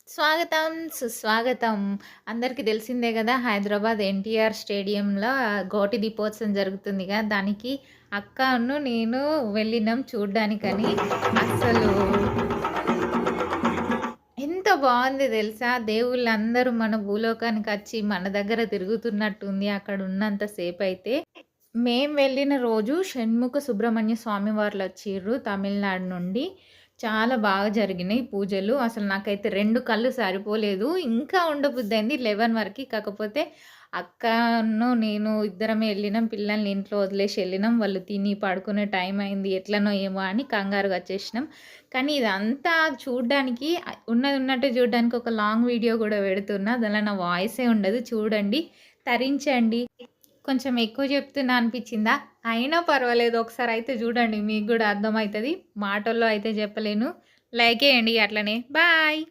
స్వాగతం, సుస్వాగతం. అందరికీ తెలిసిందే గదా! హైదరాబాద్ ఎన్టీఆర్ స్టేడియంలో గోటి దీపోత్సవం జరుగుతుందిగా. దానికి నేను వెళ్ళినాం చూడ్డానికని. అస్సలు ఎంత బావుంది తెలుసా! దేవుళ్ళందరూ మన భూలోకానికచ్చి మన దగ్గర తిరుగుతున్నట్టుంది అక్కడ ఉన్నంత సేపయితే. మేము వెళ్ళిన రోజు షణ్ముఖ సుబ్రహ్మణ్య స్వామి వార్లొచ్చిర్రు తమిళనాడు నుండి. చాలా బాగా జరిగినాయి పూజలు. అసలు నాకైతే 2 కళ్ళు సరిపోలేదు. ఇంకా ఉండబుద్దయింది 11 వరకి. కాకపోతే నేను ఇద్దరమే ఎళ్ళినాం. పిల్లల్ని ఇంట్లో వదిలేసి ఎళ్ళినాం. వాళ్ళు తిని పడుకునే టైం అయింది. ఎట్లనో ఏమో అని కంగారుగా వచ్చేసినాం. కానీ ఇదంతా చూడ్డానికి ఉన్నది ఉన్నట్టు చూడ్డానికి ఒక లాంగ్ వీడియో గూడా పెడుతున్నా. దాంట్లో నా వాయిసే ఉండదు. చూడండి, తరించండి. కొంచెం ఎక్కువ చెప్తున్నా అనిపిచ్చిందా? అయినా పర్వాలేదు. ఒకసారయితే జూడండి. మీకు గూడా అర్థమైతది. మాటల్లో అయితే జెప్పలేను. లైకేయండి అట్లనే. బాయ్.